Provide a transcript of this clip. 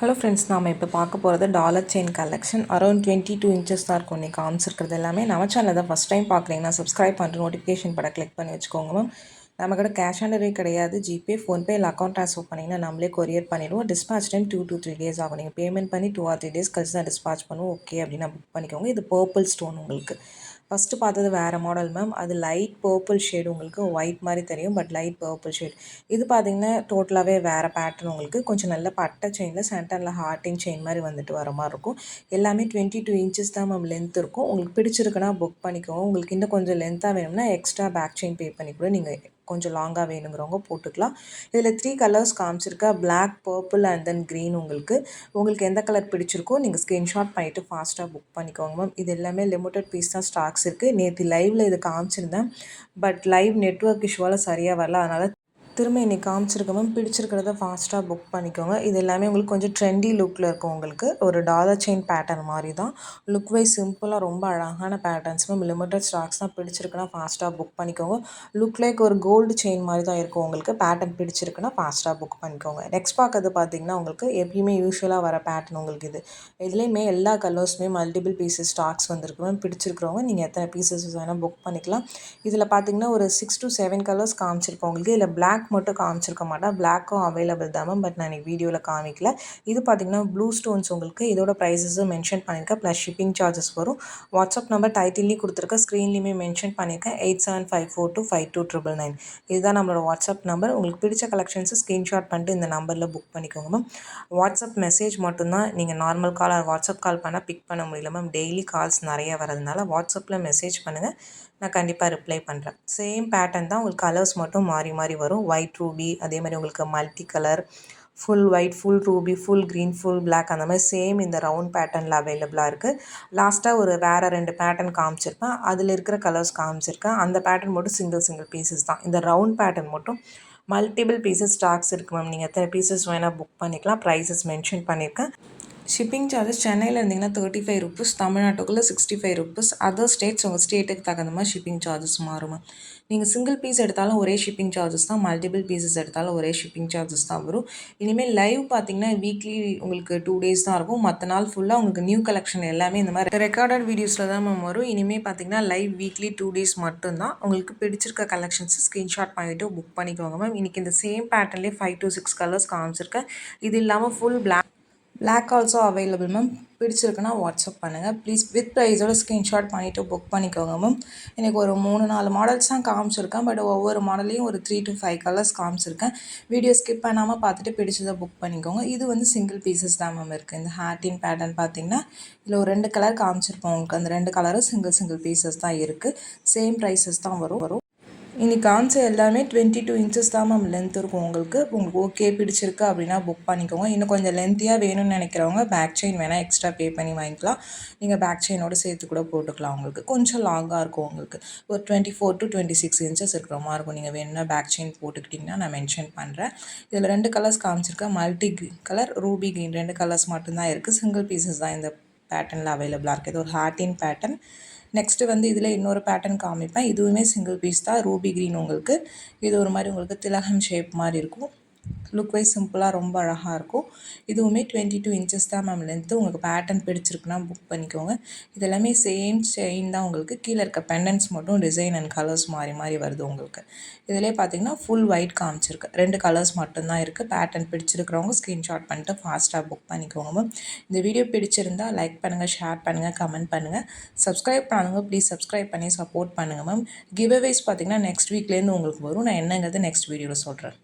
Hello friends, நாம் இப்போ பார்க்க போகிறது dollar chain collection. Around 22 inches தான் இருக்கும் இன்றைக்கி காமிச்சிருக்கிறது எல்லாமே. நம்ம சேனலில் தான் ஃபஸ்ட் டைம் பார்க்குறீங்கன்னா சப்ஸ்கிரைப் பண்ணிட்டு நோட்டிஃபிகேஷன் படம் கிளிக் பண்ணி வச்சுக்கோங்க மேம். நம்ம கிட்ட கேஷ் ஆன் டெலிவரி கிடையாது. ஜிபே, ஃபோன்பே இல்லை அக்கௌண்ட் ட்ரான்ஸ்ஃபர் பண்ணிங்கன்னா நம்மளே கொரியர் பண்ணிவிடுவோம். டிஸ்பாச் டைம் 2 to 3 days ஆகும். நீங்கள் பேமெண்ட் பண்ணி 2 or 3 days கழிச்சு தான் டிஸ்பாச் பண்ணுவோம். ஓகே அப்படின்னா புக் பண்ணிக்கோங்க. இது பர்பிள் ஸ்டோன். உங்களுக்கு ஃபஸ்ட்டு பார்த்தது வேறு மாடல் மேம். அது லைட் பர்பிள் ஷேடு, உங்களுக்கு ஒயிட் மாதிரி தெரியும், பட் லைட் பர்பிள் ஷேட். இது பார்த்திங்கன்னா டோட்டலாகவே வேறு பேட்டர்ன். உங்களுக்கு கொஞ்சம் நல்ல பட்டை செயினில் சென்டரில் ஹார்ட்டிங் செயின் மாதிரி வந்துட்டு வர மாதிரி இருக்கும். எல்லாமே 22 இன்ச்சஸ் தான் மேம் லென்த் இருக்கும். உங்களுக்கு பிடிச்சிருக்குன்னா புக் பண்ணிக்கோங்க. உங்களுக்கு இன்னும் கொஞ்சம் லென்த்தாக வேணும்னா எக்ஸ்ட்ரா பேக் செயின் பே பண்ணி கூட நீங்கள் கொஞ்சம் லாங்காக வேணுங்கிறவங்க போட்டுக்கலாம். இதில் 3 கலர்ஸ் காமிச்சிருக்கா, black, purple and then green. உங்களுக்கு எந்த கலர் பிடிச்சிருக்கோ நீங்கள் ஸ்க்ரீன்ஷாட் பண்ணிவிட்டு ஃபாஸ்ட்டாக புக் பண்ணிக்கோங்க மேம். இது எல்லாமே லிமிட்டட் பீஸ் தான் ஸ்டாக்ஸ் இருக்குது. நேற்று லைவில் இது காமிச்சிருந்தேன், பட் லைவ் நெட்வொர்க் இஷ்யூவால் சரியாக வரல. அதனால் திரும்ப இன்றைக்கி காமிச்சிருக்க மேம். பிடிச்சிருக்கிறத ஃபாஸ்ட்டாக புக் பண்ணிக்கோங்க. இது எல்லாமே உங்களுக்கு கொஞ்சம் ட்ரெண்டி லுக்கில் இருக்கும். உங்களுக்கு ஒரு டாலர் செயின் பேட்டர்ன் மாதிரி தான். லுக் வைஸ் சிம்பிளாக ரொம்ப அழகான பேட்டர்ன்ஸ் மேம். லிமிட்டட் ஸ்டாக்ஸ் தான். பிடிச்சிருக்குன்னா ஃபாஸ்ட்டாக புக் பண்ணிக்கோங்க. லுக் லைக் ஒரு கோல்டு செயின் மாதிரி தான் இருக்கும். உங்களுக்கு பேட்டர்ன் பிடிச்சிருக்குன்னா ஃபாஸ்ட்டாக புக் பண்ணிக்கோங்க. நெக்ஸ்ட் பார்க்கறது பார்த்திங்கன்னா உங்களுக்கு எப்பயுமே யூஸ்வலாக வர பேட்டர்ன். உங்களுக்கு இதுலேயுமே எல்லா கலர்ஸுமே மல்டிபிள் பீசஸ் ஸ்டாக்ஸ் வந்துருக்கு மேம். பிடிச்சிருக்கிறவங்க நீங்கள் எத்தனை பீசஸ் வேணால் புக் பண்ணிக்கலாம். இதில் பார்த்திங்கன்னா ஒரு 6 to 7 கலர்ஸ் காமிச்சிருப்போம் உங்களுக்கு. இதில் பிளாக் மட்டும் காமிச்சிருக்க மாட்டேன். பிளாக்கும் அவைலபிள் தான் மேம், பட் நான் இன்றைக்கி வீடியோவில் காமிக்கல. இது பார்த்திங்கன்னா ப்ளூ ஸ்டோன்ஸ். உங்களுக்கு இதோட ப்ரைஸஸும் மென்ஷன் பண்ணியிருக்கேன், ப்ளஸ் ஷிப்பிங் சார்ஜஸ் வரும். வாட்ஸ்அப் நம்பர் டைட்டில்லையும் கொடுத்துருக்கேன், ஸ்க்ரீன்லேயுமே மென்ஷன் பண்ணியிருக்கேன். 8754252999. இதுதான் நம்மளோட வாட்ஸ்அப் நம்பர். உங்களுக்கு பிடிச்ச கலெக்ஷன்ஸை ஸ்க்ரீன்ஷாட் பண்ணிட்டு இந்த நம்பரில் புக் பண்ணிக்கோங்க மேம். வாட்ஸ்அப் மெசேஜ் மட்டும்தான். நீங்கள் normal call or WhatsApp call பண்ணால் பிக் பண்ண முடியல மேம். டெய்லி கால்ஸ் நிறையா வரதுனால வாட்ஸ்அப்பில் மெசேஜ் பண்ணுங்கள், நான் கண்டிப்பாக ரிப்ளை பண்ணுறேன். சேம் பேட்டர்ன் தான். உங்களுக்கு கலர்ஸ் மட்டும் மாறி மாறி வரும். ஒயிட் ரூபி, அதே மாதிரி உங்களுக்கு multi colour, full white, full ruby, full green, full black, அந்த மாதிரி சேம் இந்த ரவுண்ட் பேட்டர்னில் அவைலபிளாக இருக்குது. லாஸ்ட்டாக ஒரு வேறு 2 பேட்டர்ன் காமிச்சிருப்பேன். அதில் இருக்கிற கலர்ஸ் காமிச்சிருக்கேன். அந்த பேட்டர்ன் மட்டும் சிங்கிள் பீசஸ் தான். இந்த ரவுண்ட் பேட்டர்ன் மட்டும் மல்டிபிள் பீசஸ் ஸ்டாக்ஸ் இருக்குது மேம். நீங்கள் எத்தனை பீசஸ் வேணால் புக் பண்ணிக்கலாம். ப்ரைஸஸ் மென்ஷன் பண்ணியிருக்கேன். ஷிப்பிங் சார்ஜஸ் சென்னையில் இருந்தீங்கன்னா 35 ருபீஸ், தமிழ்நாட்டுக்குள்ளே 65 ருபீஸ். அதர் ஸ்டேட்ஸ் உங்கள் ஸ்டேட்டுக்கு தகுந்த மாதிரி ஷிப்பிங் சார்ஜஸ் மாறும். நீங்கள் சிங்கிள் பீஸ் எடுத்தாலும் ஒரே ஷிப்பிங் சார்ஜஸ் தான், மல்டிபிள் பீசஸ் எடுத்தாலும் ஒரே ஷிப்பிங் சார்ஜஸ் தான் வரும். இனிமேல் லைவ் பார்த்திங்கன்னா வீக்லி உங்களுக்கு 2 days தான் இருக்கும். மற்ற நாள் ஃபுல்லாக உங்களுக்கு நியூ கலெக்ஷன் எல்லாமே இந்த மாதிரி ரெக்கார்டட் வீடியோஸில் தான் மேம் வரும். இனிமேல் பார்த்திங்கன்னா லைவ் வீக்லி 2 days மட்டும்தான். உங்களுக்கு பிடிச்சிருக்க கலெக்ஷன்ஸ் ஸ்க்ரீன்ஷாட் பண்ணிவிட்டு புக் பண்ணிக்கோங்க மேம். இன்றைக்கி இந்த சேம் பேட்டர்ன்லேயே 5 to 6 கலர்ஸ் காமிச்சிருக்கேன். இது இல்லாமல் full black also available ma'am. பிடிச்சிருக்குன்னா வாட்ஸ்அப் பண்ணுங்கள் ப்ளீஸ். வித் ப்ரைஸோட ஸ்க்ரீன்ஷாட் பண்ணிவிட்டு புக் பண்ணிக்கோங்க மேம். எனக்கு ஒரு 3-4 மாடல்ஸ் தான் காமிச்சிருக்கேன், பட் ஒவ்வொரு மாடலையும் ஒரு 3 to 5 கலர்ஸ் காமிச்சிருக்கேன். வீடியோ ஸ்கிப் பண்ணாமல் பார்த்துட்டு பிடிச்சதை புக் பண்ணிக்கோங்க. இது சிங்கிள் பீசஸ் தான் மேம் இருக்குது. இந்த ஹார்ட்டின் பேட்டர்ன் பார்த்திங்கன்னா இதில் ஒரு 2 கலர் காமிச்சிருப்போம் உங்களுக்கு. அந்த 2 கலரும் சிங்கிள் பீசஸ் தான் இருக்குது. சேம் ப்ரைஸஸ் தான் வரும். இன்றைக்கி காமிச்ச எல்லாமே 22 இன்ச்சஸ் தான் மேம் லென்த் இருக்கும். உங்களுக்கு ஓகே பிடிச்சிருக்கு அப்படின்னா புக் பண்ணிக்கோங்க. இன்னும் கொஞ்சம் லென்த்தியாக வேணும்னு நினைக்கிறவங்க பேக் செயின் வேணால் எக்ஸ்ட்ரா பே பண்ணி வாங்கிக்கலாம். நீங்கள் பேக் செயினோடு சேர்த்து கூட போட்டுக்கலாம். உங்களுக்கு கொஞ்சம் லாங்காக இருக்கும். உங்களுக்கு ஒரு 24 to 26 இன்ச்சஸ் இருக்கிற மாதிரி இருக்கும். நீங்கள் வேணும்னா பேக் செயின் போட்டுக்கிட்டிங்கன்னா நான் மென்ஷன் பண்ணுறேன். இதில் 2 கலர்ஸ் காமிச்சிருக்கேன், multi colour, Ruby green. 2 colours மட்டும்தான் இருக்குது. சிங்கிள் பீசஸ் தான் இந்த பேட்டர்னில் அவைலபிளாக இருக்குது. இது ஒரு ஹார்ட்டின் பேட்டர்ன். நெக்ஸ்ட்டு இதில் இன்னொரு பேட்டர்ன் காமிப்பேன். இதுவுமே சிங்கிள் பீஸ் தான், ரூபி க்ரீன். உங்களுக்கு இது ஒரு மாதிரி உங்களுக்கு திலகம் ஷேப் மாதிரி இருக்கும். லுக் வைஸ் சிம்பிளாக ரொம்ப அழகாக இருக்கும். இதுவுமே 22 இன்ச்சஸ் தான் மேம் லென்த்து. உங்களுக்கு பேட்டர்ன் பிடிச்சிருக்குன்னா புக் பண்ணிக்கோங்க. இது எல்லாமே சேம் செயின் தான். உங்களுக்கு கீழே இருக்க பெண்டன்ஸ் மட்டும் டிசைன் அண்ட் கலர்ஸ் மாறி வருது. உங்களுக்கு இதிலே பார்த்திங்கன்னா ஃபுல் ஒயிட் காமிச்சிருக்கு. 2 கலர்ஸ் மட்டும்தான் இருக்குது. பேட்டர்ன் பிடிச்சிருக்கிறவங்க ஸ்க்ரீன்ஷாட் பண்ணிட்டு ஃபாஸ்ட்டாக புக் பண்ணிக்கோங்க மேம். இந்த வீடியோ பிடிச்சிருந்தால் லைக் பண்ணுங்கள், ஷேர் பண்ணுங்கள், கமெண்ட் பண்ணுங்கள், சப்ஸ்கிரைப் பண்ணுங்கள். ப்ளீஸ் சப்ஸ்கிரைப் பண்ணி சப்போர்ட் பண்ணுங்கள் மேம். கிவ் அவேஸ் பார்த்திங்கன்னா நெக்ஸ்ட் வீக்லேருந்து உங்களுக்கு வரும். நான் என்னங்கிறது நெக்ஸ்ட் வீடியோவில் சொல்கிறேன்.